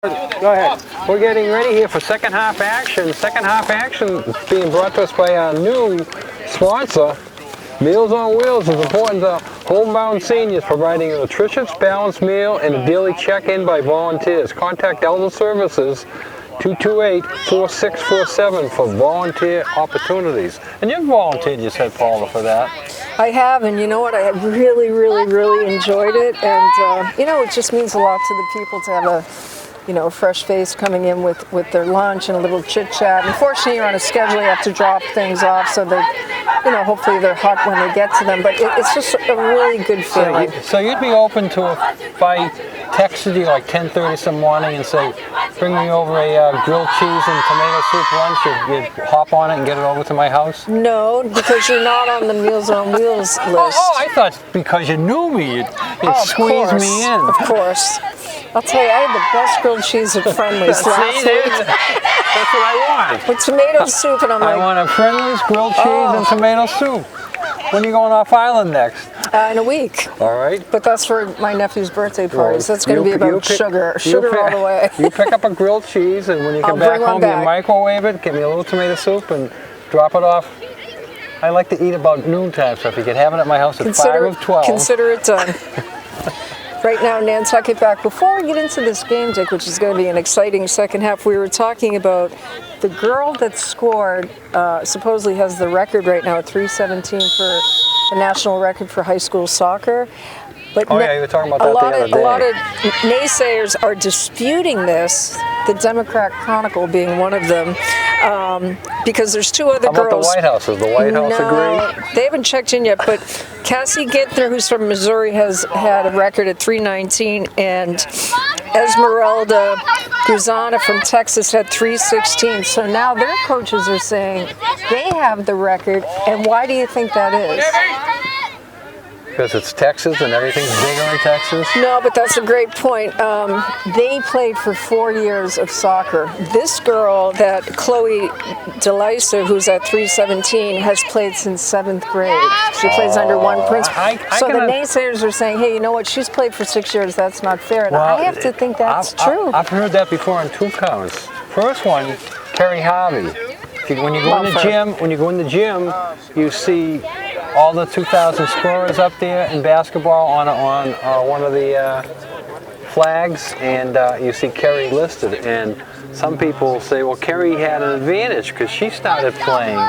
Go ahead. We're getting ready here for second half action. Second half action is being brought to us by our new sponsor, Meals on Wheels. Is important to homebound seniors, providing a nutritious, balanced meal and a daily check-in by volunteers. Contact Elder Services 228-4647 for volunteer opportunities. And you've volunteered, you said, Paula, for that. I have, and you know what? I have really enjoyed it, and it just means a lot to the people to have a fresh face coming in with their lunch and a little chit chat. Unfortunately, you're on a schedule, you have to drop things off so that, hopefully they're hot when they get to them. But it's just a really good feeling. So you'd be open to if I texted you like 10:30 some morning and say, bring me over a grilled cheese and tomato soup lunch, you'd hop on it and get it over to my house? No, because you're not on the Meals on Wheels list. Oh, I thought because you knew me, you'd squeeze me in. Of course. I'll tell you, I had the best grilled cheese at Friendly's last week. That's what I want. With tomato soup, and I want a Friendly's grilled cheese and tomato soup. When are you going off island next? In a week. All right. But that's for my nephew's birthday party, so it's going to be about sugar all the way. You pick up a grilled cheese, and when you come back home, you microwave it, give me a little tomato soup, and drop it off. I like to eat about noontime, so if you could have it at my house at 5 of 12. Consider it done. Right now, Nantucket back. Before we get into this game, Dick, which is going to be an exciting second half, we were talking about the girl that scored, supposedly has the record right now at 3:17 for the national record for high school soccer. But you were talking about that the other day. A lot of naysayers are disputing this, the Democrat Chronicle being one of them, because there's two other girls. How about the White House? Does the White House agree? They haven't checked in yet, but Cassie Ginther, who's from Missouri, has had a record at 3:19, and Esmeralda Guzana from Texas had 3:16. So now their coaches are saying they have the record, and why do you think that is? Because it's Texas and everything's bigger in Texas? No, but that's a great point. They played for 4 years of soccer. This girl, that Chloe DeLisa, who's at 3:17, has played since 7th grade. She plays under one principal. So the naysayers are saying, hey, you know what? She's played for 6 years. That's not fair. And I have to think that's true. I've heard that before on 2 counts. First one, Kerry Harvey. When you go in the gym, you see all the 2,000 scorers up there in basketball on one of the flags, and you see Kerry listed. And some people say, well, Kerry had an advantage because she started playing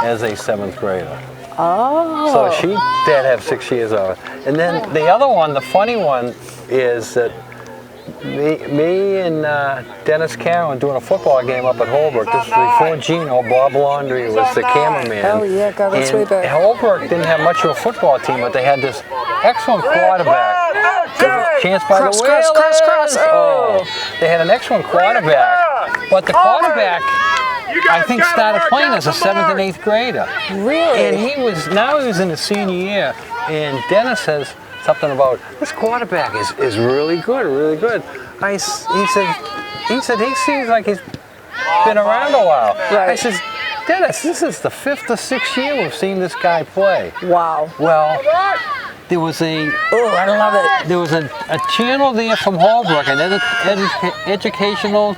as a 7th grader. Oh. So she did have 6 years of it. And then the other one, the funny one, is that me and Dennis Cowan doing a football game up at Holbrook. This was before Gino. Bob Laundrie was the cameraman. Oh, yeah, God, that's way back. Holbrook didn't have much of a football team, but they had this excellent quarterback. Chance by the Whalers. Oh, they had an excellent quarterback, but the quarterback, I think, started playing as a 7th and 8th grader. Really? And he was in his senior year, and Dennis says something about this quarterback is really good. He said he seems like he's been around a while. Right. I said, Dennis, this is the 5th or 6th year we've seen this guy play. Wow. Well, there was I love it. There was a channel there from Holbrook, an educational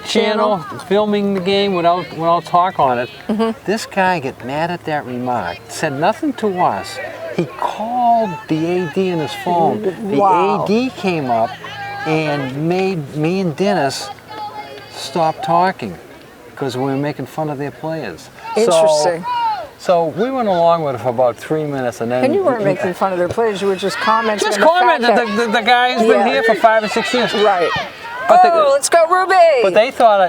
channel filming the game without talk on it. Mm-hmm. This guy got mad at that remark, said nothing to us. He called the AD on his phone. The AD came up and made me and Dennis stop talking because we were making fun of their players. Interesting. So we went along with it for about 3 minutes, and then. And you weren't making fun of their players; you were just commenting. Just commenting. The guy's been here for 5 or 6 years. Right. But let's go, Ruby! But they thought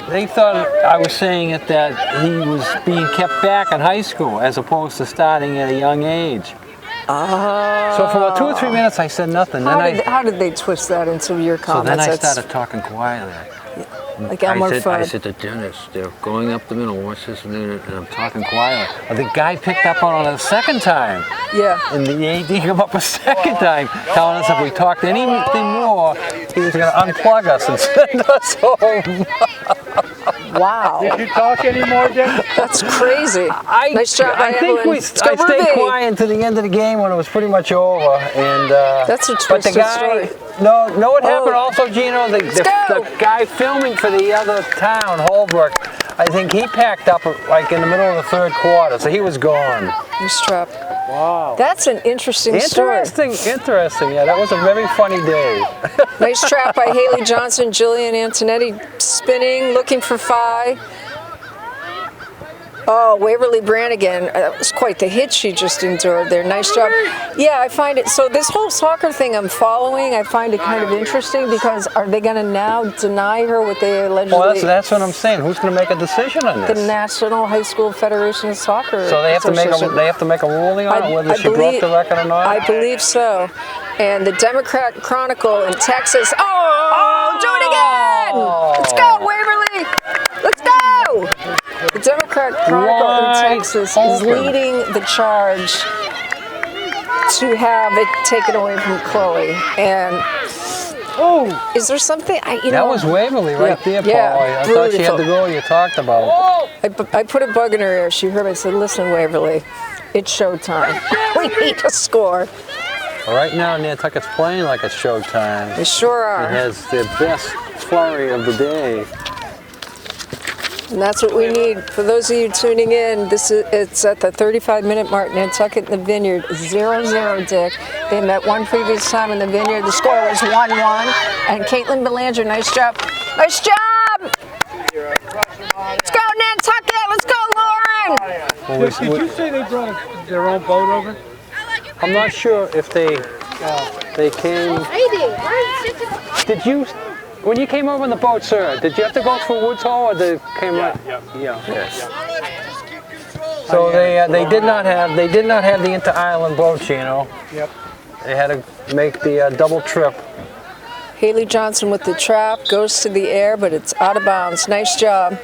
I was saying it that he was being kept back in high school as opposed to starting at a young age. Oh. So for about 2 or 3 minutes, I said nothing. How did they twist that into your comments? So then I started talking quietly. Like Elmer Fudd. I said to Dennis, they're going up the middle, watch this minute, and I'm talking quietly. Well, the guy picked up on it a second time. Yeah. And the AD came up a second time, telling us if we talked anything more, he was going to unplug us and send us home. Wow. Did you talk anymore, Dick? That's crazy. Nice job, I think Evelyn. I Let's go, stayed Ruby. quiet until the end of the game when it was pretty much over. And That's a but the twisted guy, story. no, know what happened Oh. also, Gino? The go. guy filming for the other town, Holbrook, I think he packed up like in the middle of the third quarter, so he was gone. Nice trap. Wow. That's an interesting story. Interesting. Yeah, that was a very funny day. Nice trap by Haley Johnson, Jillian Antonetti spinning, looking for Phi. Oh, Waverly Brannigan, that was quite the hit she just endured there. Nice job. Yeah, I find it, so this whole soccer thing I'm following, I find it kind of interesting because are they going to now deny her what they allegedly... Well, that's what I'm saying. Who's going to make a decision on The this? National High School Federation of Soccer. So they have Association. to make a ruling on it, whether she broke the record or not? I believe so. And the Democrat Chronicle in Texas. Oh, do it again! Let's go, Waverly! Let's go! The Democrat Chronicle in Texas is leading the charge to have it taken away from Chloe. And is there something That was Waverly right there, Paul. Yeah, I thought she had beautiful. the goal you talked about. I put a bug in her ear. She heard me. I said, "Listen, Waverly, it's showtime. We need to score." Right now, Nantucket's playing like it's showtime. They sure It are. has the best flurry of the day. And that's what we need. For those of you tuning in, it's at the 35-minute mark. Nantucket in the Vineyard, 0-0, Dick. They met one previous time in the Vineyard. The score was 1-1. And Caitlin Belanger, nice job. Nice job! Let's go, Nantucket! Let's go, Lauren! Well, Did you say they brought their own boat over? I'm not sure if they came. Did you? When you came over on the boat, sir, did you have to go through Woods Hole, or they came right? Yeah. Okay. So they did not have the inter-island boats, you know. Yep. They had to make the double trip. Haley Johnson with the trap, goes to the air, but it's out of bounds. Nice job.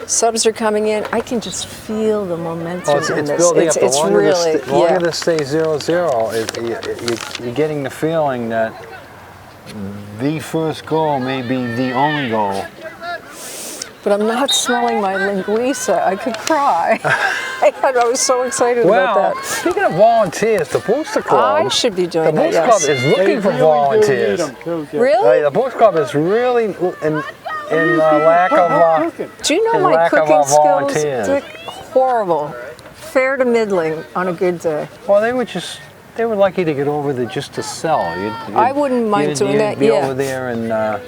Subs are coming in. I can just feel the momentum It's in this. building up. It's really, the longer this stays 0-0, you're getting the feeling that the first goal may be the only goal. But I'm not smelling my linguiça. I could cry. I was so excited about Well, that. speaking of volunteers, the Booster Club. I should be The doing that, Booster Club yes. is looking for volunteers. Really? The Booster Club is really in lack of. Do you know in my lack of cooking skills? volunteers. Dick? Horrible. Fair to middling on a good day. Well, they would like you to get over there just to sell. I wouldn't mind doing that, You'd be yeah. over there and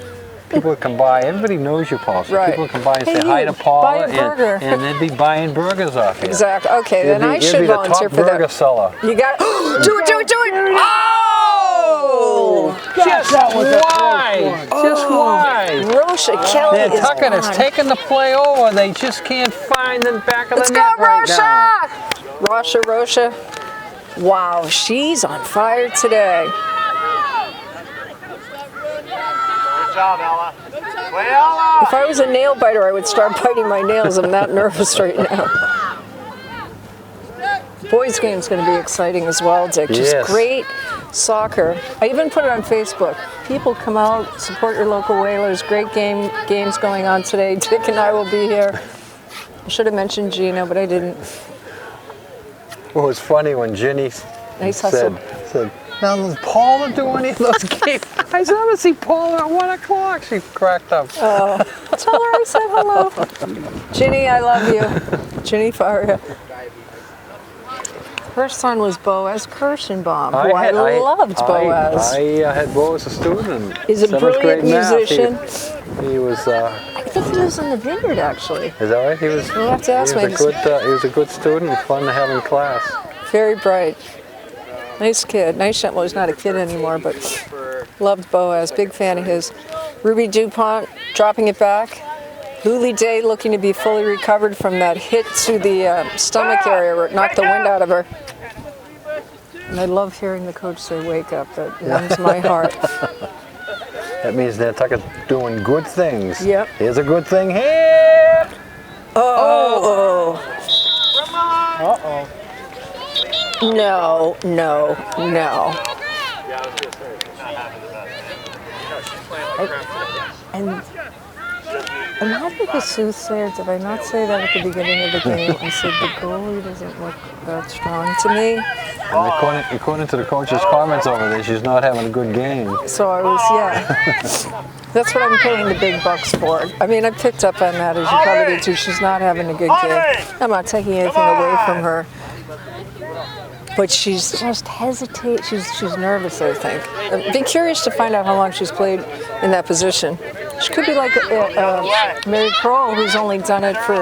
people can buy. Everybody knows you, Paul. So Right. people can buy and Hey, say hi you, to Paula, buy a burger. and they'd be buying burgers off you. Exactly. Okay, You'd then be- I you'd should be the volunteer top for burger that. seller. You got it. Do it. Oh! Just why? Just why? Rosha Kelly is Nantucket has on. taken the play over. They just can't find the back of Let's the go, net right now. Rosha! Rosha. Wow, she's on fire today. Good job, Ella. Well, If I was a nail biter, I would start biting my nails. I'm that nervous right now. Boys' game's going to be exciting as well, Dick. Just Yes. great soccer. I even put it on Facebook. People come out, support your local Whalers. Great games going on today. Dick and I will be here. I should have mentioned Gino, but I didn't. Well, it was funny when Ginny Nice hustle. said, now does Paula do any of those games? I said, I haven't seen Paula at 1 o'clock. She cracked up. Tell her I said hello. Ginny, I love you. Ginny Faria. Her son was Boaz Kirschenbaum, who I loved Boaz. I had Boaz as a student. He's a 7th brilliant grade math. musician. He was. I think he was in the Vineyard, actually. Is that right? He was. You'll have to ask he me. was a good student. Fun to have in class. Very bright. Nice kid. Nice young. Well, he's not a kid anymore, but loved Boaz. Big fan of his. Ruby DuPont dropping it back. Luli Day looking to be fully recovered from that hit to the stomach area where it knocked the wind out of her. And I love hearing the coach say, wake up. That warms my heart. That means Nantucket's doing good things. Yep. Here's a good thing here. Oh. uh-oh. No. And Am I like a soothsayer? Did I not say that at the beginning of the game? I said the goalie doesn't look that strong to me. And according to the coach's comments over there, she's not having a good game. So I was, yeah. That's what I'm paying the big bucks for. I mean, I picked up on that, as you probably did too. She's not having a good game. I'm not taking anything away from her. But she's just hesitate. She's nervous, I think. I'd be curious to find out how long she's played in that position. She could be like Mary Kroll, who's only done it for,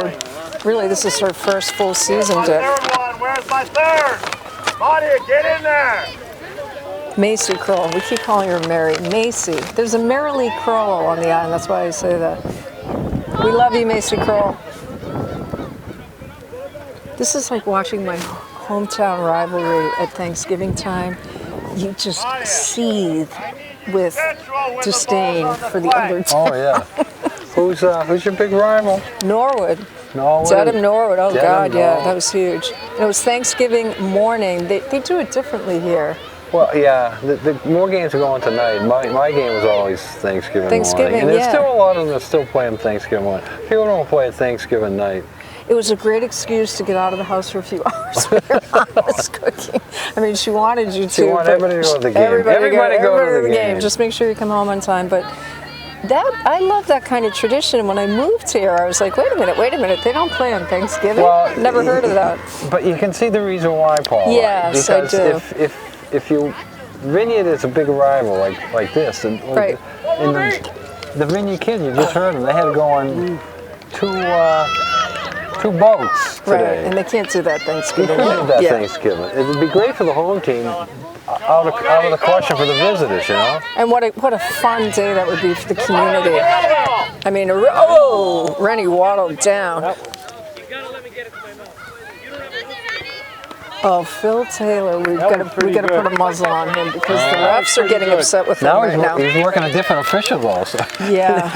really, this is her first full season. Where's my third? Claudia, get in there. Macy Kroll. We keep calling her Mary. Macy. There's a Marilee Kroll on the island. That's why I say that. We love you, Macy Kroll. This is like watching my hometown rivalry at Thanksgiving time. You just seethe with disdain for the other team. Oh yeah. Who's your big rival? Norwood. Norwood. Dedham Norwood. Oh Dedham, God, yeah, no. that was huge. And it was Thanksgiving morning. They do it differently here. Well, yeah, the more games are going tonight. My game was always Thanksgiving morning. And there's yeah. still a lot of them that still play on Thanksgiving morning. People don't play at Thanksgiving night. It was a great excuse to get out of the house for a few hours when your mom was cooking. I mean, she wanted you to. She wanted everybody to go to the game. Everybody go to the game. Just make sure you come home on time. But I love that kind of tradition. And when I moved here, I was like, wait a minute. They don't play on Thanksgiving? Well, Never heard of that. But you can see the reason why, Paul. Yes, I do. If you Vineyard is a big rival like this, and Right. the Vineyard kids, you just heard them. They had to go on two boats today. Right, and they can't do that Thanksgiving. You couldn't do that Yeah. Thanksgiving. It would be great for the home team, out of the question for the visitors, you know. And what a fun day that would be for the community. I mean, Rennie waddled down. Oh, Phil Taylor, we got to put a muzzle on him because the refs are getting upset with him right now. He's working a different official also. Yeah.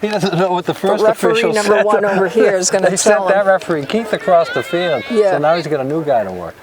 he doesn't know what the first But referee official number said. one over here is going to They tell sent that him. referee Keith across the field. Yeah. So now he's got a new guy to work.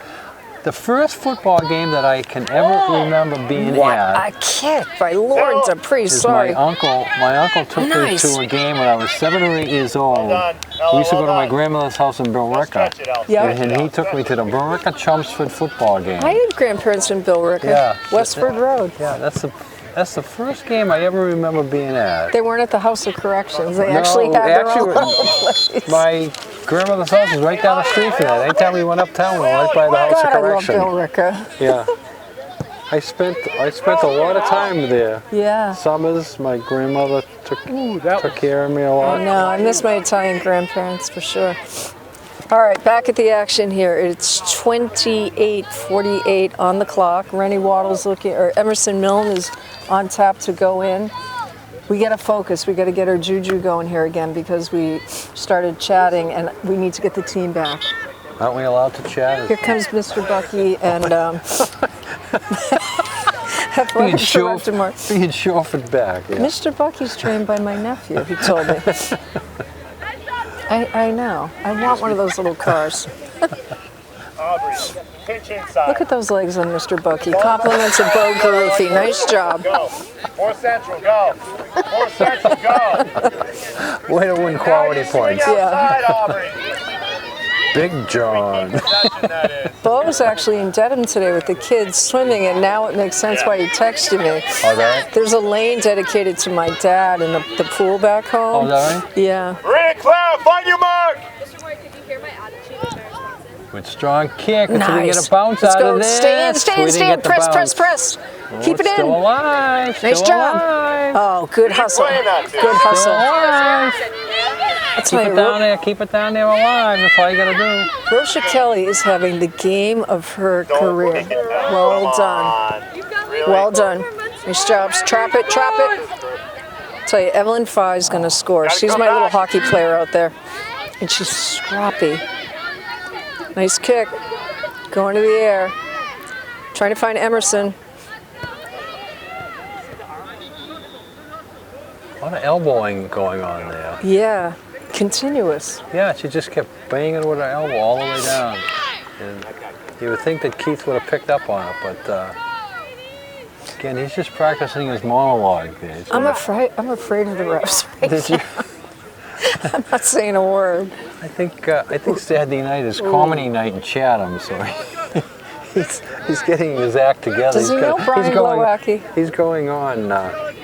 The first football game that I can ever remember being What at a kick by Lord Dupree. is Sorry. my uncle took Nice. me to a game when I was 7 or 8 years old. We used to go to my grandmother's house in Billerica. Yeah. And he took me to the Billerica Chelmsford football game. I had grandparents in Billerica. Yeah. Westford Road. Yeah, that's the first game I ever remember being at. They weren't at the House of Corrections. They actually had their own place. My grandmother's house was right down the street from that. Anytime we went uptown, we were right by the House God, of I love Correction. Billerica. Yeah. I spent a lot of time there. Yeah. Summers, my grandmother took care of me a lot. No, I miss my Italian grandparents for sure. All right, back at the action here. It's 28:48 on the clock. Rennie Waddle's Emerson Milne is on tap to go in. We got to focus. We got to get our juju going here again because we started chatting and we need to get the team back. Aren't we allowed to chat? Here comes Mr. Bucky and Being Athletic chauffeured back. Yeah. Mr. Bucky's trained by my nephew, he told me. I know. I want one of those little cars. Aubrey, pitch inside. Look at those legs on Mr. Bucky. Compliments of Bo Garufi. Nice job. Go. More central, go. More central, go. Way to win quality points. Outside, Aubrey. Big John. Possession, that is. Bo was actually in Dedham today with the kids swimming, and now it makes sense why he texted me. Oh, that? There's a lane dedicated to my dad in the pool back home. Oh, that right? Yeah. Maria Clara, find your mark. Mr. White, did you hear my attitude? With strong kick, until we Nice. get a bounce Let's out go. of this. Stay in, We stay in, didn't stay in. get the Press, bounce. press. Oh, Keep it it's in. Still alive. Nice Still job. alive. Oh, good hustle. playing that, too. Good Still hustle. alive. That's Keep my it down there. Keep it down there alive. That's all you gotta do. Rosha Kelly is having the game of her career. Well done. Well done. Nice jobs. Trap it, trap it. Tell you, Evelyn Fye is going to score. She's my little hockey player out there. And she's scrappy. Nice kick. Going to the air. Trying to find Emerson. A lot of elbowing going on there. Yeah. Continuous. Yeah, she just kept banging with her elbow all the way down. And you would think that Keith would have picked up on it, but again, he's just practicing his monologue there. I'm afraid of the refs right Did you? now. I'm not saying a word. I think Saturday night is comedy night in Chatham, so he's getting his act together. Does he know Brian Glowacki? He's going on.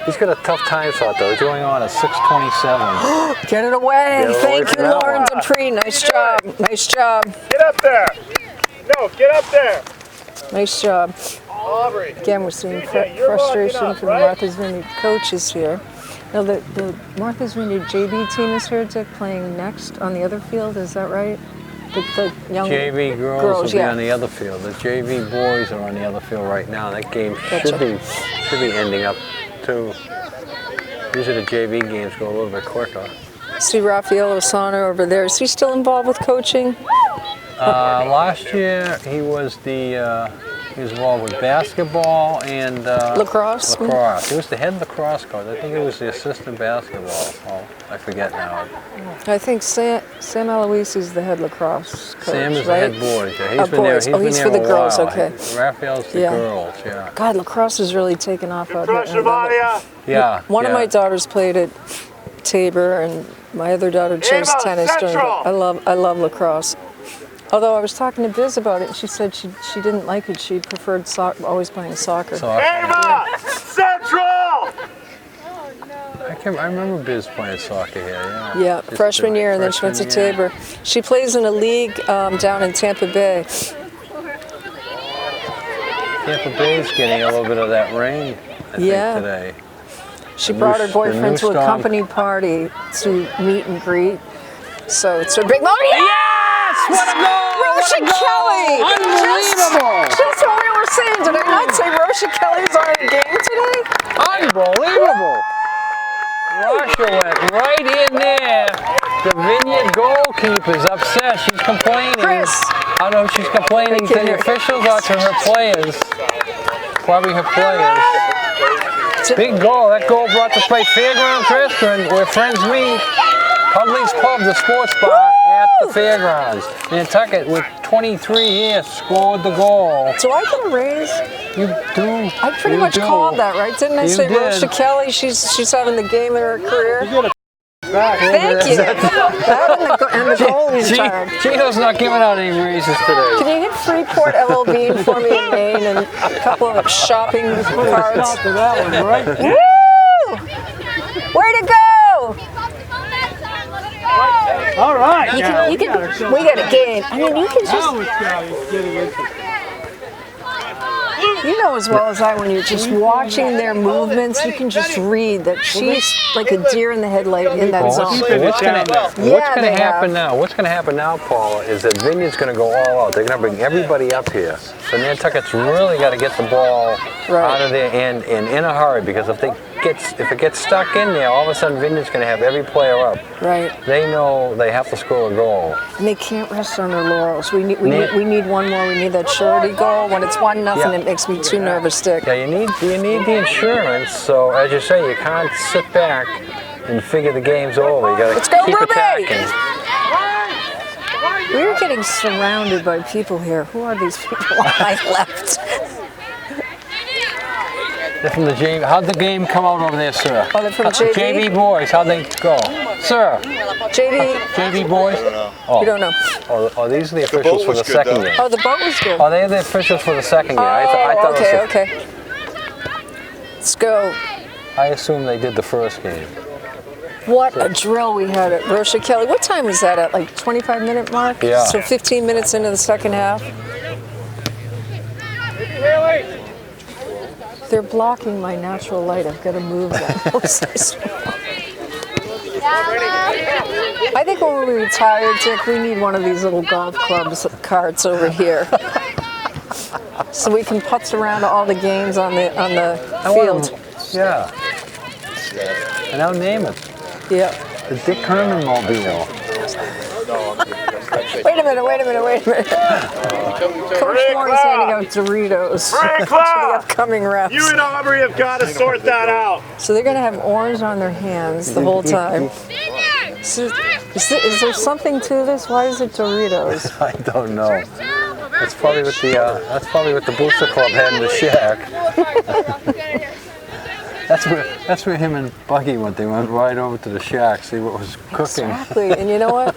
He's got a tough time slot though. He's going on at 6:27. Get it away! Get it away Thank from you, that Lauren one. Dupree. Nice job. Nice job. Get up there. No, get up there. Nice job. Aubrey. Again, we're seeing you're frustration walking up, from right? Martha's Vineyard coaches here. Now, the Martha's Vineyard JV team is here, Dick, playing next on the other field. Is that right? The young JV girls will be yeah. on the other field. The JV boys are on the other field right now. That game should be ending up too. Usually the JV games go a little bit quicker. See Rafael Osana over there. Is he still involved with coaching? Last year he was he was involved with basketball and Lacrosse? Lacrosse. He was the head lacrosse coach. I think he was the assistant basketball. Oh, I forget now. I think Sam Aloisi is the head lacrosse coach, Sam is right? the head boy. Yeah, he's been boys. there. He's been for there the a girls. while. Okay. Raphael's the Yeah. girls. Yeah. God, lacrosse has really taken off out here. Crush Shivania. Yeah. One of my daughters played at Tabor, and my other daughter chose Ava tennis. Central. I love lacrosse. Although I was talking to Biz about it, and she said she didn't like it. She preferred always playing soccer. Ava Central. I remember Biz playing soccer here. Yeah. Yeah, Just, freshman year, and then she went to freshman year. Tabor. She plays in a league down in Tampa Bay. Tampa Bay's getting a little bit of that rain. I think today. She The brought new- her boyfriend the new to a storm. company party to meet and greet. So it's her big moment. Yes! What a goal! Rosha Kelly! Unbelievable! Just what we were saying. Did I not say Rosha Kelly's on the game today? Unbelievable! Russia went right in there. The Vineyard goalkeeper's upset. She's complaining. Chris. I don't know if she's complaining to the officials or to her players. Probably her players. Big goal. That goal brought the play Fairgrounds Restaurant, where friends meet. Publix Pub, the sports bar at the fairgrounds. Nantucket, with 23 here, scored the goal. Do I get a raise? You do. I pretty much called that, right? Didn't I You say did. Rosha Kelly? She's having the game of her career. Thank you. That- That and the goal in charge. Gino's not giving out any raises today. Can you hit Freeport LL Bean for me in Maine and a couple of shopping carts? To that one, right? Woo! Way to go! All right. We got a game. I mean, you can just. You know as well as I, when you're just watching their movements, you can just read that she's like a deer in the headlight in that zone. What's going they to happen have. now? What's going to happen now, Paula, is that Vineyard's going to go all out. They're going to bring everybody up here. So Nantucket's really got to get the ball out of there and in a hurry, because if it gets stuck in there, all of a sudden Vineyard's going to have every player up. Right. They know they have to score a goal. And they can't rest on their laurels. We need one more. We need that surety goal. When it's 1-0, it makes me too nervous, Dick. Yeah, you need the insurance. So as you say, you can't sit back and figure the game's over. You got to keep Ruby! attacking. We're getting surrounded by people here. Who are these people on my left? They're from the JV. How'd the game come out over there, sir? Oh, they're from JV? JV boys, how'd they go? Sir, JV boys? Oh. You don't know. Oh, these are the officials for the second game. Oh, the boat was good. Oh, they're the officials for the second game. I thought okay, it was okay. Let's go. I assume they did the first game. What a drill we had at Rosha Kelly. What time was that at? Like 25-minute mark? Yeah. So 15 minutes into the second half. They're blocking my natural light. I've got to move them. I think when we retire, Dick, we need one of these little golf clubs carts over here. So we can putz around all the games on the field. Yeah. And I'll name it. Yeah. The Dick Herman Mobile. Wait a minute. Coach Moore's handing out Doritos for the upcoming reps. You and Aubrey have got to sort that out. So they're going to have orange on their hands the whole time. So is there something to this? Why is it Doritos? I don't know. That's probably what the Booster Club had in the shack. That's where him and Bucky went. They went right over to the shack, see what was cooking. Exactly. And you know what?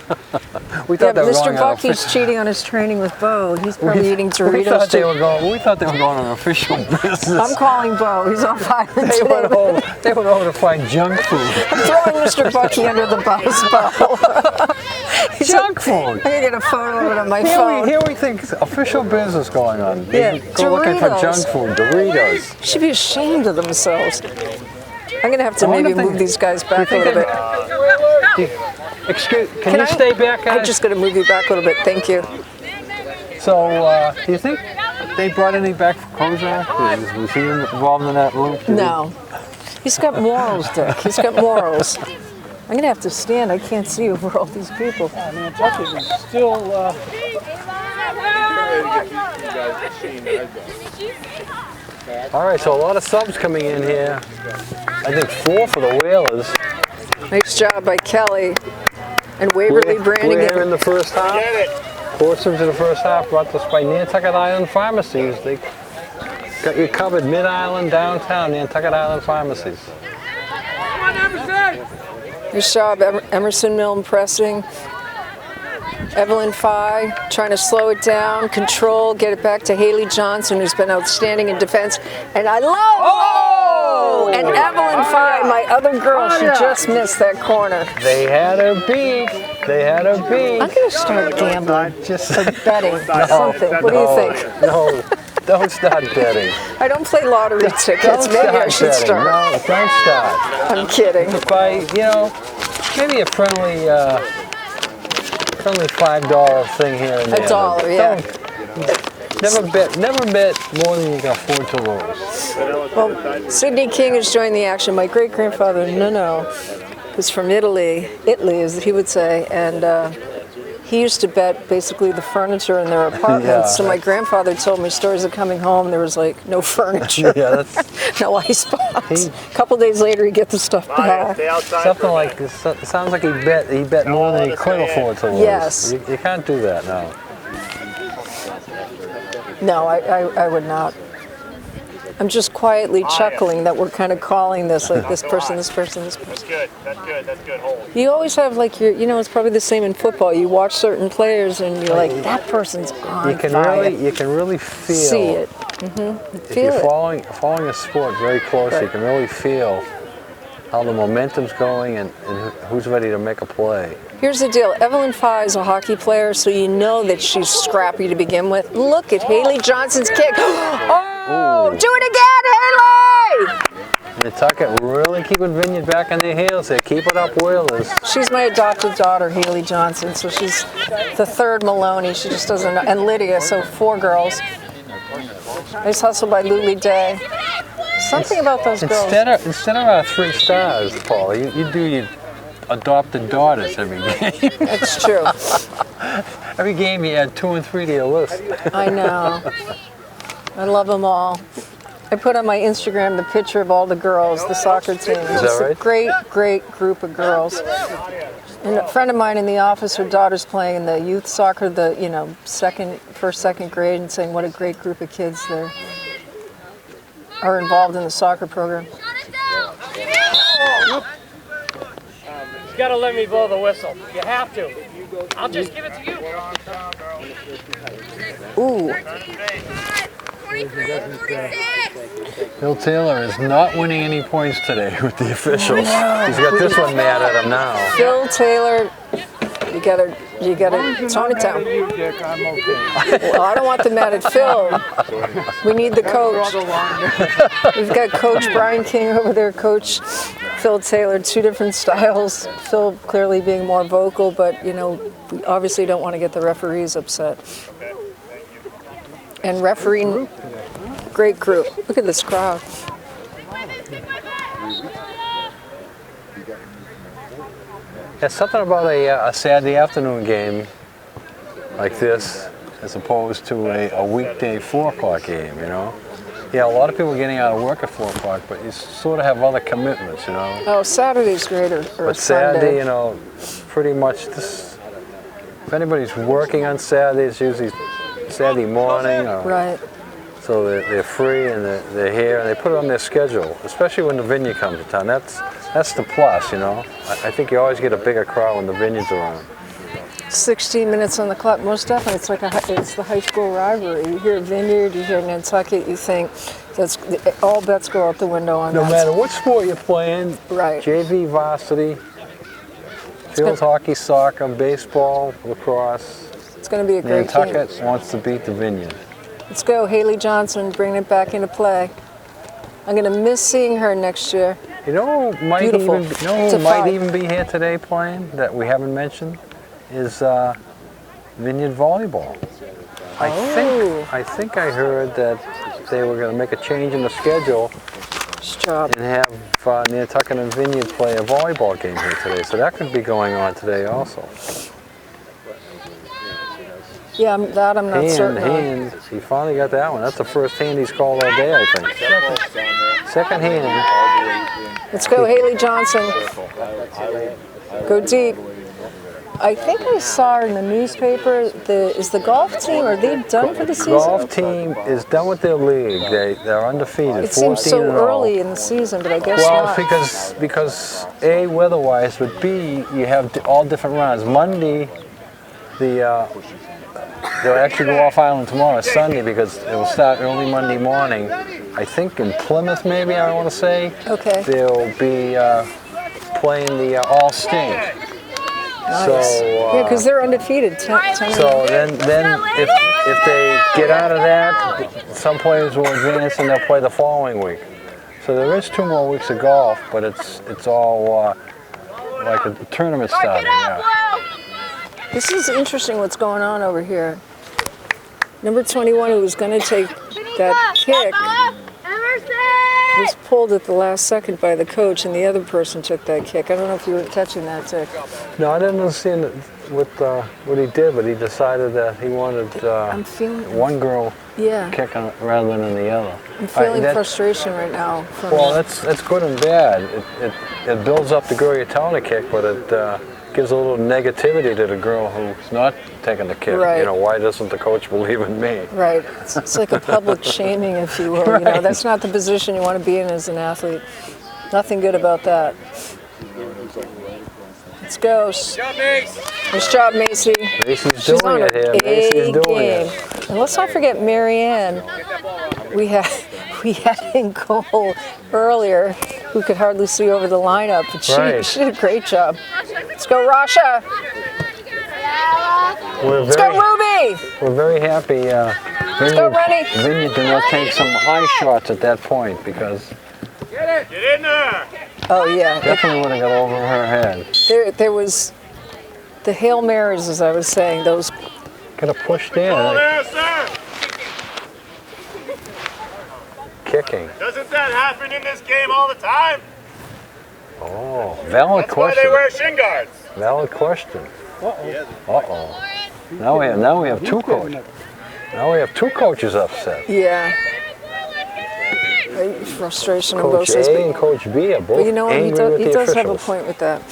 We thought they were Mr. going on Bucky's cheating on his training with Bo. He's probably eating Doritos. We thought they too. were going. We thought they were going on official business. I'm calling Bo. He's on fire They today. went over. They went over to find junk food. I'm throwing Mr. Bucky under the bus, Bo. Junk food. I'm gonna get a photo of it on my Here phone. we think official business going on. Yeah, They go looking for Doritos. junk food, Doritos. They should be ashamed of themselves. I'm gonna have to I wonder maybe if they- move these guys back a think little they- bit. Excuse, can you stay back, guys? I'm just gonna move you back a little bit. Thank you. So, do you think they brought any back for Kozak? Was he involved in that loop? No. He's got morals, Dick. He's got morals. I'm gonna have to stand. I can't see over all these people. Bucky is still. All right, so a lot of subs coming in here. I think 4 for the Whalers. Nice job by Kelly and Waverly We're here in Brannigan. the first half. 4 subs in the first half brought to us by Nantucket Island Pharmacies. They got you covered mid-island, downtown, Nantucket Island Pharmacies. Nice job, Emerson Milne pressing. Evelyn Fye trying to slow it down, control, get it back to Haley Johnson, who's been outstanding in defense. And I love. Oh! And Evelyn Fye, my other girl, she just missed that corner. They had her beat. They had her beat. I'm gonna start gambling, Just betting, something. What do you think? No, don't start betting. I don't play lottery tickets. Don't Maybe I start should betting. start. No, don't start. I'm kidding. By, maybe a friendly $5 thing here and there. $1, yeah. Never bet more than you can afford to lose. Well, Sidney King has joined the action. My great-grandfather, no, is from Italy, as he would say, and he used to bet basically the furniture in their apartments. Yeah. So my grandfather told me stories of coming home, there was like no furniture, Yeah, that's no icebox. A couple days later, he'd get the stuff back. something like this. It sounds like he bet more than he could afford to lose. Yes. You can't do that, no. No, I would not. I'm just quietly chuckling that we're kind of calling this like this person, this person, this person. That's good. Hold. You always have like it's probably the same in football. You watch certain players and you're like, that person's on You can fire. really feel. See it. If Feel you're it. following a sport very closely, Right. you can really feel how the momentum's going and who's ready to make a play. Here's the deal. Evelyn Fye is a hockey player, so you know that she's scrappy to begin with. Look at Haley Johnson's kick. Oh, do it again, Haley! Nantucket really keeping Vineyard back on their heels. They keep it up, Whalers. She's my adopted daughter, Haley Johnson, so she's the third Maloney. She just doesn't know. And Lydia, so 4 girls. Nice hustle by Luli Day. Something about those girls. Instead of our 3 stars, Paul, you do your adopted daughters every game. It's true. Every game you add 2 and 3 to your list. I know. I love them all. I put on my Instagram the picture of all the girls, the soccer team. It's that right? a great group of girls. And a friend of mine in the office, her daughter's playing in the youth soccer, first, second grade, and saying what a great group of kids there are involved in the soccer program. You gotta let me blow the whistle. You have to. I'll just give it to you. Ooh, Bill Taylor is not winning any points today with the officials. He's got this one mad at him now. Phil Taylor, you gotta tone it down. Well, I don't want them mad at Phil. We need the coach. We've got Coach Brian King over there, Coach Phil Taylor, 2 different styles. Phil clearly being more vocal, but we obviously don't want to get the referees upset. And refereeing, great group. Look at this crowd. There's something about a Saturday afternoon game like this as opposed to a weekday 4 o'clock game, Yeah, a lot of people are getting out of work at 4 o'clock, but you sort of have other commitments, Oh, Saturday's great or But Sunday. Saturday, pretty much this. If anybody's working on Saturday, it's usually Saturday morning or Right. So they're free and they're here, and they put it on their schedule, especially when the Vineyard comes to town. That's the plus, you know. I think you always get a bigger crowd when the Vineyard's around. 16 minutes on the clock, most definitely. It's the high school rivalry. You hear Vineyard, you hear Nantucket, you think all bets go out the window on that. No matter what sport you're playing, right? JV, varsity, field hockey, soccer, baseball, lacrosse. It's going to be a great game. Nantucket wants to beat the Vineyard. Let's go, Haley Johnson, bringing it back into play. I'm going to miss seeing her next year. You know who might even be here today playing that we haven't mentioned is Vineyard volleyball. I think I heard that they were going to make a change in the schedule and have Nantucket and Vineyard play a volleyball game here today. So that could be going on today also. Yeah, I'm not certain. Hand, he finally got that one. That's the first hand he's called all day, I think. Second hand. Let's go, Haley Johnson. Go deep. I think I saw in the newspaper, is the golf team, are they done for the season? The golf team is done with their league. They're undefeated. It seems so early in the season, but I guess not. Well, because A, weather-wise, but B, you have all different rounds. Monday, they'll actually go off island tomorrow, Sunday, because it will start early Monday morning. I think in Plymouth, maybe, I want to say. Okay. They'll be playing the all-state. Nice. So, yeah, because they're undefeated. So then if they get out of that, some players will advance and they'll play the following week. So there is 2 more weeks of golf, but it's all like a tournament starting. Yeah. This is interesting what's going on over here. Number 21, who was going to take that kick, was pulled at the last second by the coach, and the other person took that kick. I don't know if you were catching that, Dick. No, I didn't understand what he did, but he decided that he wanted one girl kicking rather than the other. I'm feeling frustration right now. Well, that's good and bad. It builds up the girl you're telling to kick, but it gives a little negativity to the girl who's not taking the kick. Right. You know, why doesn't the coach believe in me? Right. It's like a public shaming, if you will. Right. You know, that's not the position you want to be in as an athlete. Nothing good about that. Let's go. Nice job, Macy. Macy's She's doing on it here. a Macy's doing game. it. And let's not forget Marianne. We had in goal earlier, who could hardly see over the lineup, but she did a great job. Let's go, Rasha. Let's go, Ruby. We're very happy. Let's go, Rennie. Vineyard did not take some high shots at that point because Get in there! Oh yeah, definitely would have got over her head. there was the Hail Marys, as I was saying. Those could have pushed in. There, sir! Kicking. Doesn't that happen in this game all the time? Oh, valid That's question. why they wear shin guards. Valid question. Uh-oh. Now we have 2 coaches. Now we have 2 coaches upset. yeah. Frustration on both Coach sides. A and Coach B are both But you know what? angry with He the does have a officials. point with that.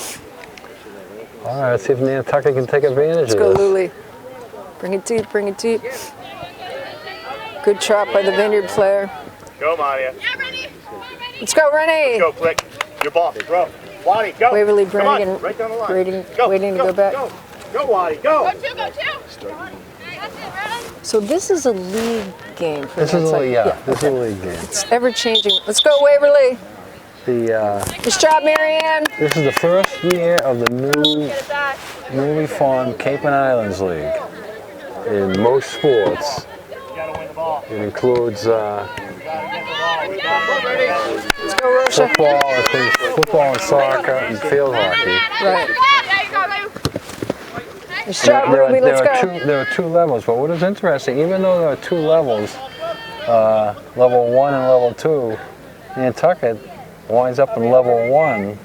All right, let's see if Nantucket can take advantage Let's of go, this. Luli. Bring it deep, bring it deep. Good chop by the Vineyard player. Go, Maria. Let's go, Rennie. Go, Flick. Your ball. Throw. Waddy, go. Waverly Come on, Brannigan right down the line. waiting to go back. Go, go Waddy, go. Go two. So this is a league game for This is a Nantucket. this is a league game. It's ever changing. Let's go, Waverly. This Nice job, Marianne. is the first year of the newly formed Cape and Islands League. In most sports, You gotta win the ball. it includes Let's go, Rosha. football and soccer and field hockey. Right. Nice job, Ruby. Let's go. There are 2 levels, but what is interesting, even though there are 2 levels, level 1 and level 2, Nantucket winds up in level 1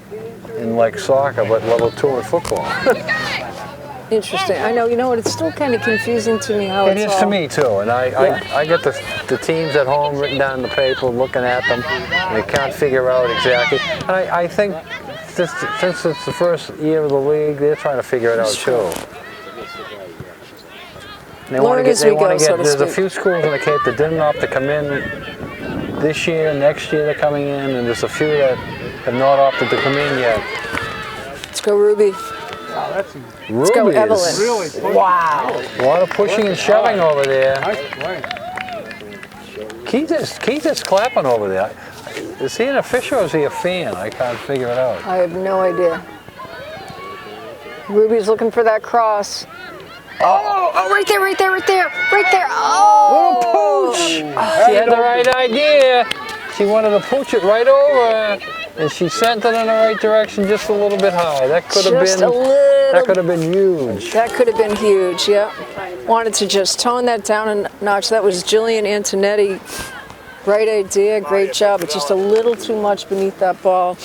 in like soccer, but level 2 in football. Interesting. I know. You know what? It's still kind of confusing to me how It it's is all. to me too, and I get the teams at home written down in the paper, looking at them, and they can't figure out exactly. And I think since it's the first year of the league, they're trying to figure it out too. They want to Learn get. as They we want go, to so get. to There's a speak. few schools in the Cape that didn't opt to come in this year. Next year they're coming in, and there's a few that have not opted to come in yet. Let's go, Ruby. Wow, that's Let's go, Ruby Evelyn. is really pushing. Wow. a lot of pushing and shoving over there. Nice play. Keith is clapping over there. Is he an official or is he a fan? I can't figure it out. I have no idea. Ruby's looking for that cross. Oh, right there, right there, right there, right there. Oh! Little pooch! She had the right idea. She wanted to pooch it right over, and she sent it in the right direction just a little bit high. That could have Just been. a little. That could have been huge. That could have been huge, yeah. Wanted to just tone that down a notch. That was Jillian Antonetti. Right idea, great job, but just a little too much beneath that ball.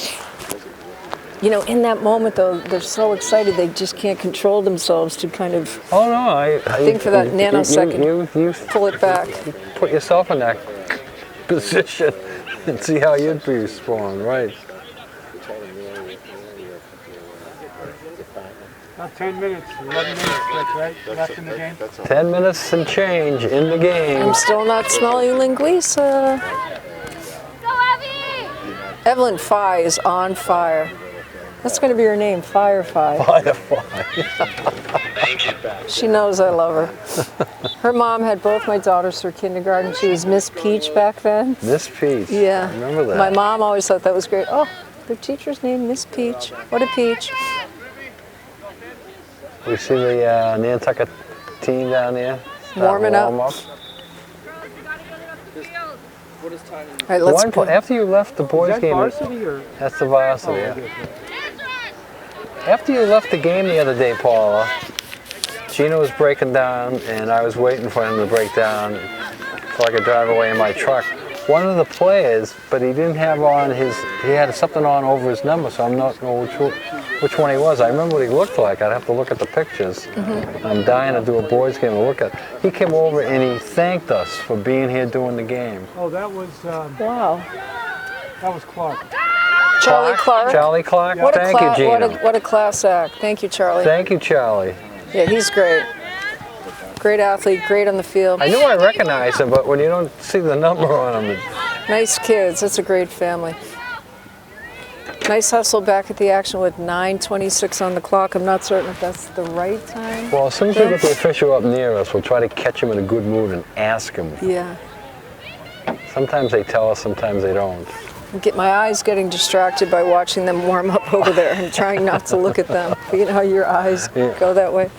You know, in that moment, though, they're so excited they just can't control themselves to kind of Oh no! I think for that nanosecond. You pull it back. put yourself in that position and see how you'd respond, right? About 10 minutes, 11 minutes, that's right, left in the game. 10 minutes and change in the game. I'm still not smelling linguiça. Evelyn Fye is on fire. That's going to be her name, Firefly. She knows I love her. Her mom had both my daughters through kindergarten. She was Miss Peach back then. Miss Peach. Yeah. I remember that. My mom always thought that was great. Oh, their teacher's name, Miss Peach. What a peach. We see the Nantucket team down there. Warming up. Warm All right, let's One go. after you left the boys' Is that game, varsity or? that's the varsity. Oh, yeah. okay. After you left the game the other day, Paula, Gino was breaking down, and I was waiting for him to break down so I could drive away in my truck. One of the players, but he didn't have on his, he had something on over his number, so I'm not know which one he was. I remember what he looked like. I'd have to look at the pictures. I'm dying to do a boys' game to look at. He came over and he thanked us for being here doing the game. Oh, that was Wow. Clark. Charlie Clark. Charlie Clark. What a Thank you, Gino. what a class act. Thank you, Charlie. Thank you, Charlie. Yeah, he's great. Great athlete, great on the field. I knew I recognized him, but when you don't see the number on him, Nice kids. That's a great family. Nice hustle back at the action with 9:26 on the clock. I'm not certain if that's the right time. well, as soon as we get the official up near us, we'll try to catch him in a good mood and ask him. Yeah. Sometimes they tell us, sometimes they don't. Get my eyes getting distracted by watching them warm up over there. I'm trying not to look at them. But you know how your eyes go that way.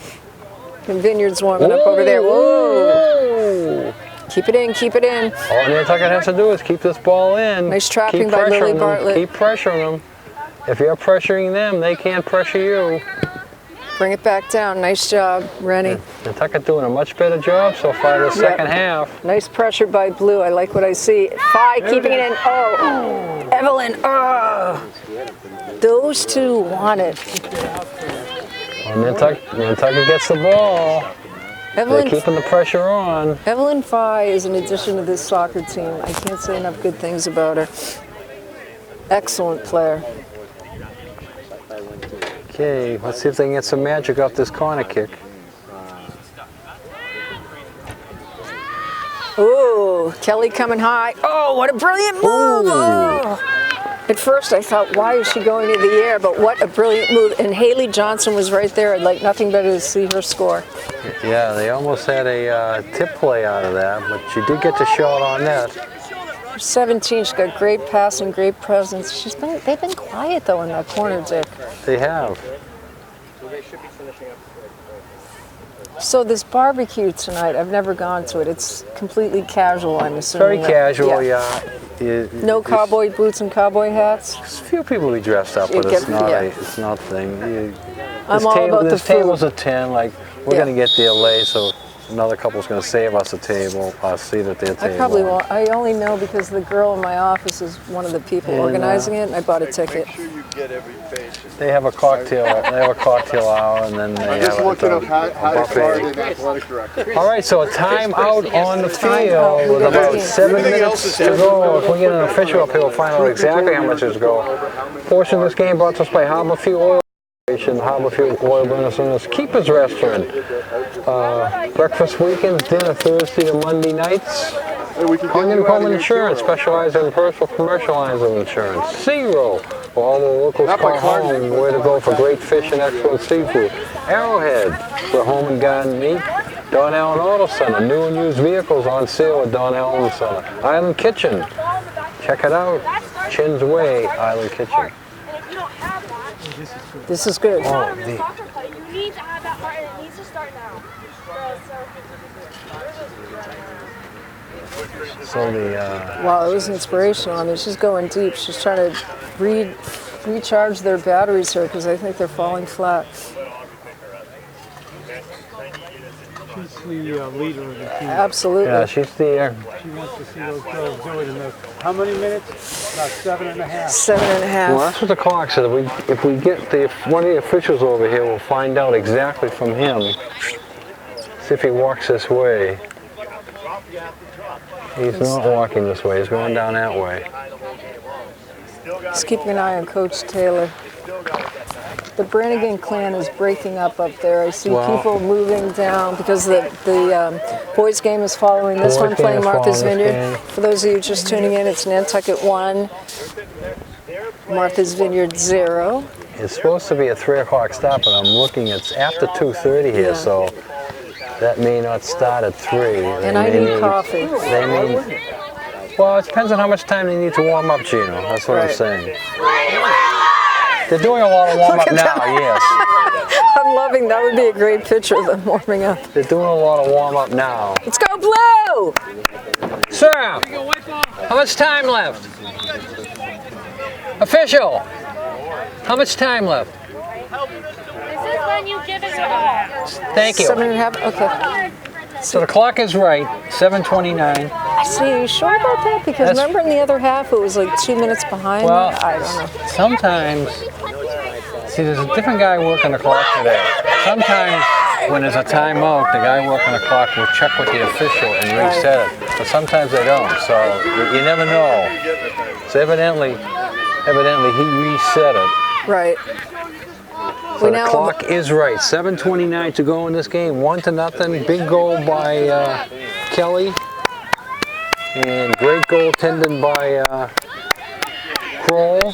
And Vineyard's warming up over there. Whoa! Keep it in, keep it in. All Nantucket has to do is keep this ball in. Nice trapping Keep by Lily pressuring them. Bartlett. Keep pressuring them. If you're pressuring them, they can't pressure you. Bring it back down. Nice job, Rennie. Nantucket doing a much better job so far this second half. Nice pressure by Blue. I like what I see. Fi keeping it in. Oh, Evelyn. Oh. Those two want it. Well, Nantucket gets the ball. They're Evelyn, keeping the pressure on. Evelyn Fye is an addition to this soccer team. I can't say enough good things about her. Excellent player. Okay, let's see if they can get some magic off this corner kick. Ooh, Kelly coming high. Oh, what a brilliant move! Oh. At first I thought, why is she going into the air? But what a brilliant move. And Haley Johnson was right there. I'd like nothing better to see her score. Yeah, they almost had a tip play out of that, but she did get the shot on net. 17, she's got great passing, great presence. They've been quiet though in that corner, Dick. They have. So this barbecue tonight, I've never gone to it. It's completely casual, I'm assuming. Very casual, yeah. No cowboy boots and cowboy hats. There's a few people we dressed up, but it's not it's not a thing. I'm all about the this food. table's a 10, like we're gonna get there late, so another couple's gonna save us a table, a seat at their table. I probably won't. I only know because the girl in my office is one of the people organizing it, and I bought a ticket. They have a cocktail. They have a cocktail hour, and then they have a buffet. All right, so a timeout on the field with about 7 minutes to go. If we get an official up here, we'll find out exactly how much is go. Portion of this game brought to us by Harbor Fuel Oil. location, Harborfield, Royal Minnesota's Keeper's Restaurant. Breakfast weekends, dinner Thursday to Monday nights. Onion Coleman Insurance, specializing in personal commercial lines of insurance. Zero, for all the locals call home, where to go for great fish and excellent seafood. Arrowhead, for home and garden meat. Don Allen Auto Center, new and used vehicles on sale at Don Allen Center. Island Kitchen, check it out. Chin's Way, Island Kitchen. This is good. Oh, You need to have that heart and it needs to start now. so the Wow, it was inspirational. I mean, she's going deep. She's trying to recharge their batteries here because I think they're falling flat. She's the leader of the team. Absolutely. yeah, she's the She wants to see those girls do it in the, how many minutes? About 7.5. 7.5. well, that's what the clock said. If we get one of the officials over here, we'll find out exactly from him. See if he walks this way. He's not walking this way. He's going down that way. Just keeping an eye on Coach Taylor. The Brannigan clan is breaking up there. I see people moving down because the boys' game is following this Boys' one, game playing is Martha's following this Vineyard. game. For those of you just tuning in, it's Nantucket 1, Martha's Vineyard 0. It's supposed to be a 3 o'clock stop, but I'm looking. It's after 2:30 here, Yeah. so that may not start at 3. And I need coffee. They may. Well, it depends on how much time they need to warm up, Gino. That's what I'm Right. saying. They're doing a lot of warm up Look at now. that. Yes, I'm loving that. Would be a great picture of them warming up. they're doing a lot of warm up now. Let's go blue! Sir, how much time left? Official, how much time left? This is when you give it all. Thank you. 7.5. Okay. So the clock is right, 7:29. I see. Are you sure about that? Because That's- remember in the other half it was like 2 minutes behind. Well, I don't know. sometimes, see, there's a different guy working the clock today. Sometimes when there's a timeout, the guy working the clock will check with the official and reset it. But sometimes they don't, so you never know. So evidently he reset it. Right. So We the now clock is right. 7:29 to go in this game. 1-0. Big goal by Kelly. And great goaltending by Kroll.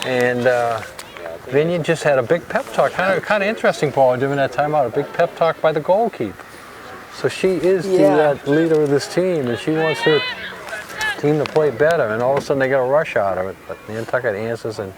And Vineyard just had a big pep talk. Kind of interesting, Paul, during that timeout. A big pep talk by the goalkeeper. So she is the leader of this team, and she wants her team to play better. And all of a sudden they get a rush out of it. But Nantucket answers and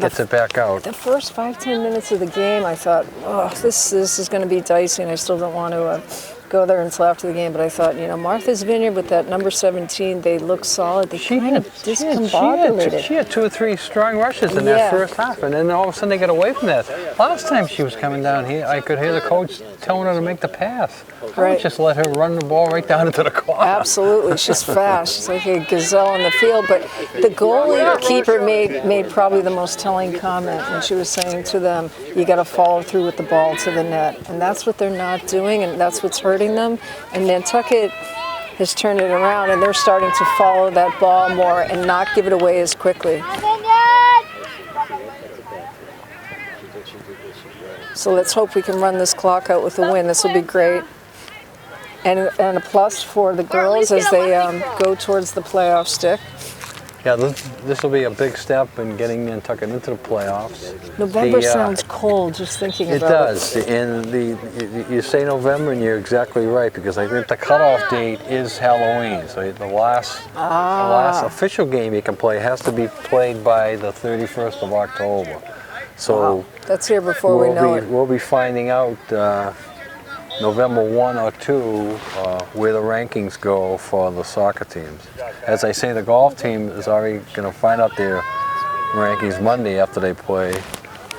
gets it back out. The first 5-10 minutes of the game, I thought, oh, this is going to be dicey, and I still don't want to go there until after the game. But I thought, Martha's Vineyard with that number 17, they look solid. They kind of discombobulated. She had 2 or 3 strong rushes in that first half, and then all of a sudden they get away from that. Last time she was coming down here, I could hear the coach telling her to make the pass. I would just let her run the ball right down into the corner. Absolutely, she's fast. She's like a gazelle on the field. But the goalkeeper made probably the most telling comment when she was saying to them, "You got to follow through with the ball to the net," and that's what they're not doing, and that's what's hurting them. And Nantucket has turned it around, and they're starting to follow that ball more and not give it away as quickly. So let's hope we can run this clock out with a win. This will be great. And a plus for the girls as they go towards the playoff stick. Yeah, this will be a big step in getting Nantucket into the playoffs. November sounds cold just thinking about it. It does, and you say November, and you're exactly right, because I think the cutoff date is Halloween. So the last official game you can play has to be played by the 31st of October. So that's here before we know it. We'll be finding out November 1 or 2 where the rankings go for the soccer teams. As I say, the golf team is already going to find out their rankings Monday after they play.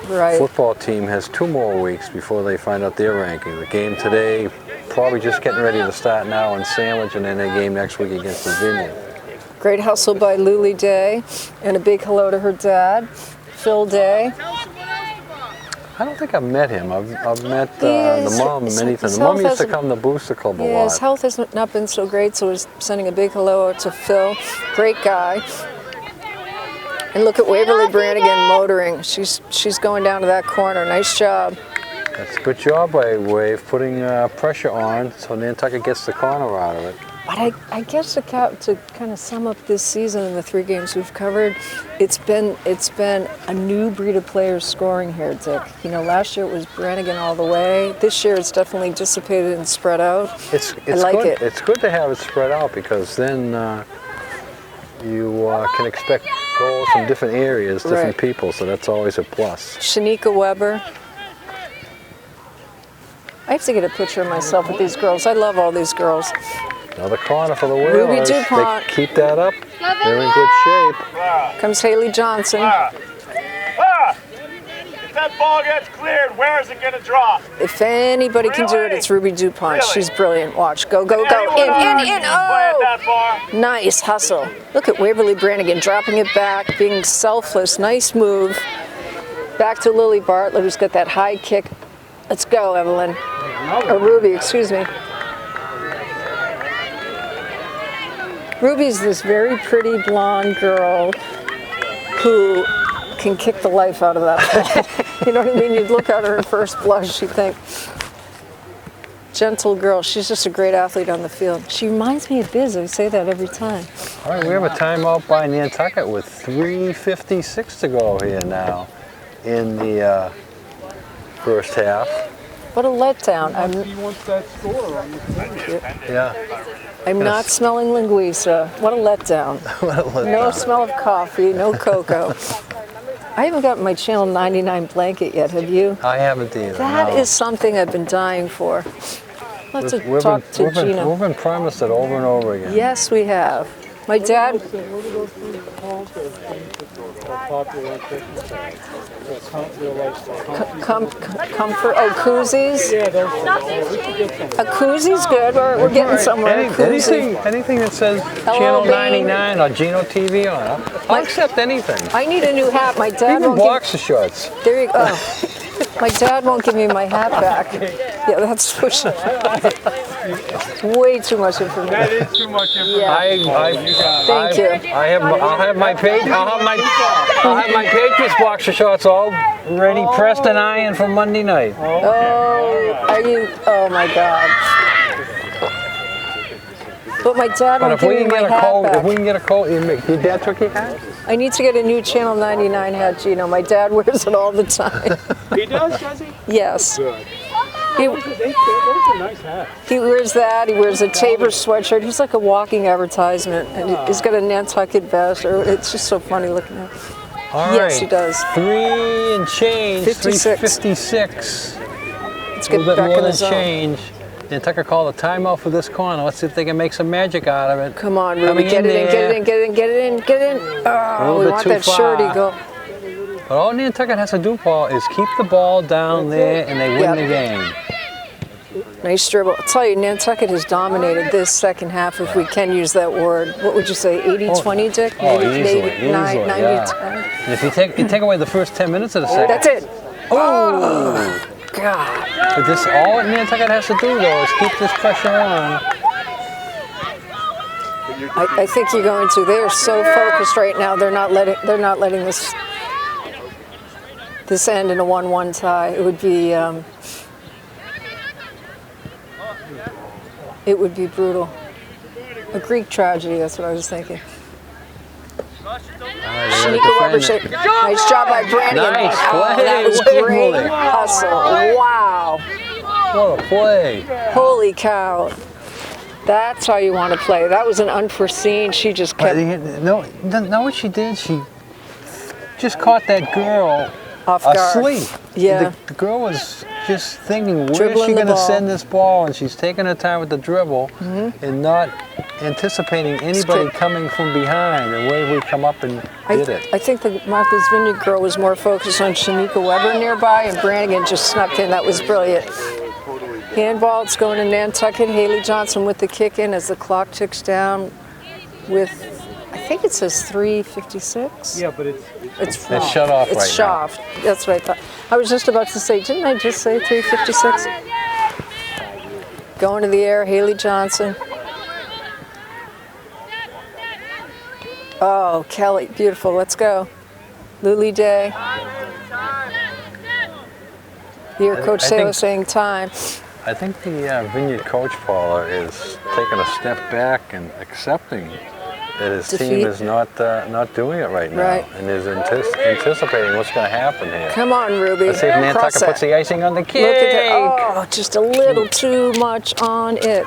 Right. Football team has 2 more weeks before they find out their ranking. The game today, probably just getting ready to start now in Sandwich, and then a game next week against the Vineyard. Great hustle by Luli Day, and a big hello to her dad, Phil Day. I don't think I've met him. I've met the mom many times. The mom used to come to Booster Club a lot. His health has not been so great, so we're sending a big hello to Phil. Great guy. And look at Waverly Brannigan motoring. She's going down to that corner. Nice job. That's a good job by Wave, putting pressure on so Nantucket gets the corner out of it. But I guess to kind of sum up this season and the 3 games we've covered, it's been a new breed of players scoring here, Dick. You know, last year it was Brannigan all the way. This year it's definitely dissipated and spread out. I like good. it. It's good to have it spread out because then you can expect goals from different areas, different people, so that's always a plus. Shanika Weber. I have to get a picture of myself with these girls. I love all these girls. Another corner for the Ruby Whalers. DuPont. They keep that up. They're in good shape. Comes Haley Johnson. If that ball gets cleared, where is it going to drop? If anybody can do it, it's Ruby DuPont. Really? She's brilliant. Watch. Go, go, go. Anyone else In. can play it that Oh! far? Nice hustle. Look at Waverly Brannigan dropping it back, being selfless. Nice move. Back to Lily Bartlett, who's got that high kick. Let's go, Evelyn. Or Ruby, excuse me. Ruby's this very pretty blonde girl who can kick the life out of that ball. You know what I mean? You'd look at her at first blush, you'd think, gentle girl. She's just a great athlete on the field. She reminds me of Biz. I say that every time. All right, we have a timeout by Nantucket with 3:56 to go here now in the first half. What a letdown. He wants that score on the team. Yeah. I'm not smelling linguiça. What a letdown. No smell of coffee, no cocoa. I haven't gotten my Channel 99 blanket yet, have you? I haven't either. That no. is something I've been dying for. Let's talk to Gina. We've been promised it over and over again. Yes, we have. My dad, comfort, oh, koozies? Yeah, they're A koozie's good, we're getting somewhere. A koozie. Anything that says Hello, Channel Bean. 99 or Gino TV on it, I'll accept anything. I need a new hat. My dad Even won't give. boxer shorts. There you go. My dad won't give me my hat back. Yeah, that's pushing. Way too much information. That is too much information. Yeah. Thank you. I'll have my Patriots boxer shorts all ready, pressed and ironed for Monday night. Oh, are you? Oh my God. But my dad But won't if give we me can my get a hat cold, if back. we can get a cold, your dad took your hat? I need to get a new Channel 99 hat, Gino. My dad wears it all the time. He does he? Yes. Good. He, Those are nice hats. he wears that. He wears a Tabor sweatshirt. He's like a walking advertisement. And he's got a Nantucket vest. It's just so funny looking at him. All right. Yes, he does. 3 and change. 56. 3:56. Let's A get little bit back more in the than zone. change. Nantucket called a timeout for this corner. Let's see if they can make some magic out of it. Come on, Ruby. Coming Get it in, there. get it in, get it in, get it in, get it in. Oh, little we bit want too that surety far. goal. But all Nantucket has to do, Paul, is keep the ball down there and they win Yep. the game. Nice dribble. I'll tell you, Nantucket has dominated this second half, if we can use that word. What would you say, 80-20, Dick? Oh, Maybe easily, 90-10? yeah. And if you take away the first 10 minutes of the second, That's it. Oh, God. but this all Nantucket has to do though is keep this pressure on. I think you're going to. They're so focused right now. They're not letting this end in a 1-1 tie. It would be brutal. A Greek tragedy. That's what I was thinking. Shanika Weber, nice job by Brannigan. Nice Oh, play. that was Waverly. great hustle. Wow. What a play! Holy cow. That's how you want to play. That was an unforeseen. She just kept No, what she did? She just caught that girl off guard. asleep. Yeah. The girl was just thinking, where's Dribbling she the going to ball. send this ball? And she's taking her time with the dribble and not anticipating anybody good. coming from behind. And where we come up and did it. I think the Martha's Vineyard girl was more focused on Shanika Weber nearby, and Brannigan just snuck in. That was brilliant. Handball, it's going to Nantucket. Haley Johnson with the kick in as the clock ticks down with, I think it says 3:56. Yeah, but it's It's shut off It's right now. shaft. That's what I thought. I was just about to say, didn't I just say 3:56? Going to the air, Haley Johnson. Oh, Kelly, beautiful. Let's go. Lily Day. Here, Coach I Sale think- saying time. I think the Vineyard coach, Paula, is taking a step back and accepting that his Defeat. team is not doing it right now, Right. and is anticipating what's going to happen here. Come on, Ruby. Let's see if Cross Nantucket it. puts the icing on the cake. Look at that. Oh, just a little too much on it.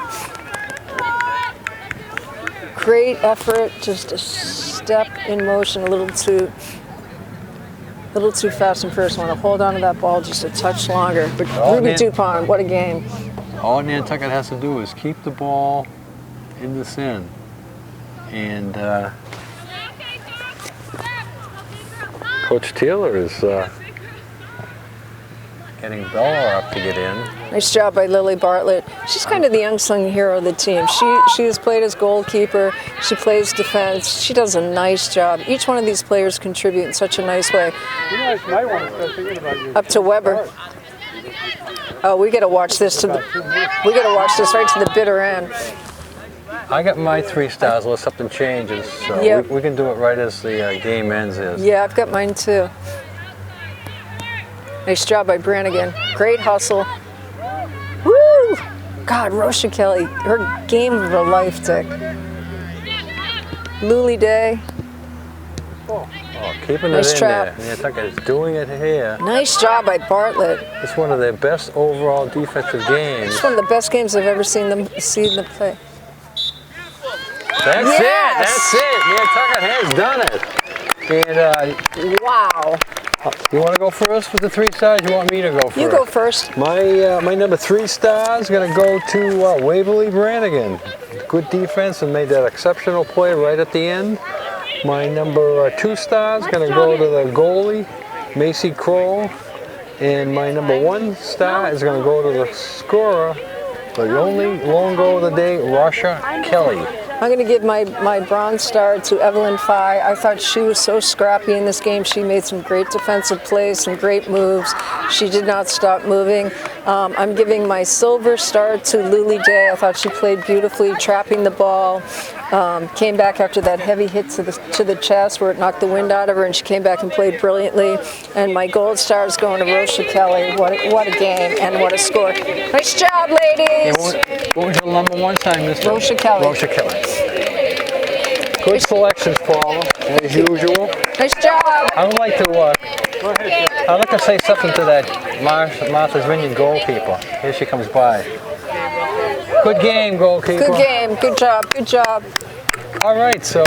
Great effort, just a step in motion, a little too fast in first. Want to hold on to that ball just a touch longer. But Oh, Ruby man. Dupont, what a game. All Nantucket has to do is keep the ball in the sin, and Coach Taylor is getting Bella up to get in. Nice job by Lily Bartlett. She's kind of the unsung hero of the team. She has played as goalkeeper. She plays defense. She does a nice job. Each one of these players contribute in such a nice way. You guys might want to start thinking about your Up to Weber. Oh, we got to watch this right to the bitter end. I got my 3 stars unless something changes, so Yep. we can do it right as the game ends. Yeah, I've got mine too. Nice job by Brannigan. Great hustle. Woo! God, Rosha Kelly, her game of her life, Dick. Lily Day. Oh, keeping Nice it in trap. there. Nantucket is doing it here. Nice job by Bartlett. It's one of their best overall defensive games. It's one of the best games I've ever seen them play. That's Yes! it. Nantucket has done it. And Wow. you want to go first with the 3 stars? You want me to go first? You go first. My number 3 star is going to go to Waverly Brannigan. Good defense and made that exceptional play right at the end. My number 2 star is going to go to the goalie, Macy Kroll. And my number 1 star is going to go to the scorer, the only lone goal of the day, Rosha Kelly. I'm going to give my bronze star to Evelyn Fye. I thought she was so scrappy in this game. She made some great defensive plays, some great moves. She did not stop moving. I'm giving my silver star to Lily Day. I thought she played beautifully, trapping the ball. Came back after that heavy hit to the chest where it knocked the wind out of her, and she came back and played brilliantly. And my gold star is going to Rosha Kelly. What a game and what a score. Nice job, ladies. What was your number 1 time, Mr. Rosha Kelly. Rosha Kelly. Good selections, Paula, as usual. Nice job. I would like to say something to that Martha's Vineyard goalkeeper. Here she comes by. Good game, goalkeeper. Good game. Good job. Good job. All right, so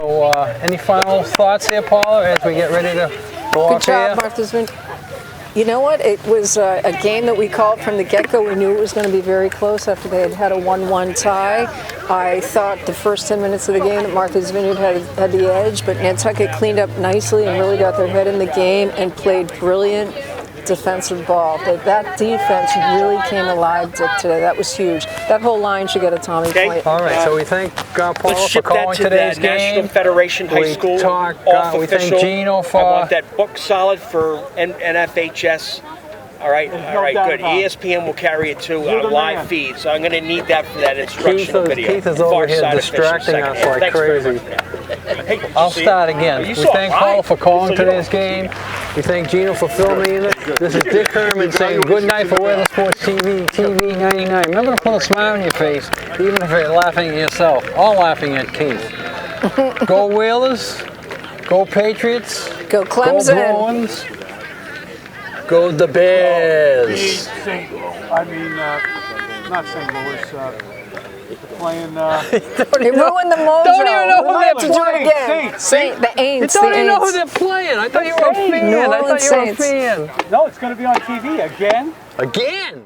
any final thoughts here, Paula, as we get ready to go Good off job, here? Martha's Vineyard. You know what? It was a game that we called from the get-go. We knew it was going to be very close after they had a 1-1 tie. I thought the first 10 minutes of the game that Martha's Vineyard had the edge, but Nantucket cleaned up nicely and really got their head in the game and played brilliant defensive ball. That defense really came alive today. That was huge. That whole line should get a Tommy point. All right, so we thank Paula Let's for ship that calling to today's the game. National Federation High We School. talk, off we thank official. Gino for- I want that book solid for NFHS. All right, good. ESPN will carry it to You're the live man. feed, so I'm going to need that for that instructional video. Keith is over Far here side of distracting fishing us second. like Thanks very crazy. much. Hey, I'll see start it? again. You We saw thank it, Paul right? for calling So you today's game. We thank Gino for filming it. This is Dick Herman saying good night for Weather Sports TV, TV 99. Remember to put a smile on your face, even if you're laughing at yourself. All laughing at Keith. Go Whalers. Go Patriots. Go Clemson. Go Bruins. Go the Bears. Not St. Louis, playing, They ruined the mojo. Don't even know who We they're have to do it playing. again. Saints. The Aints. You don't the even know who Aints. they're playing. I thought you were a Saints. fan. New I thought Orleans you were a Saints. fan. no, it's going to be on TV again. Again.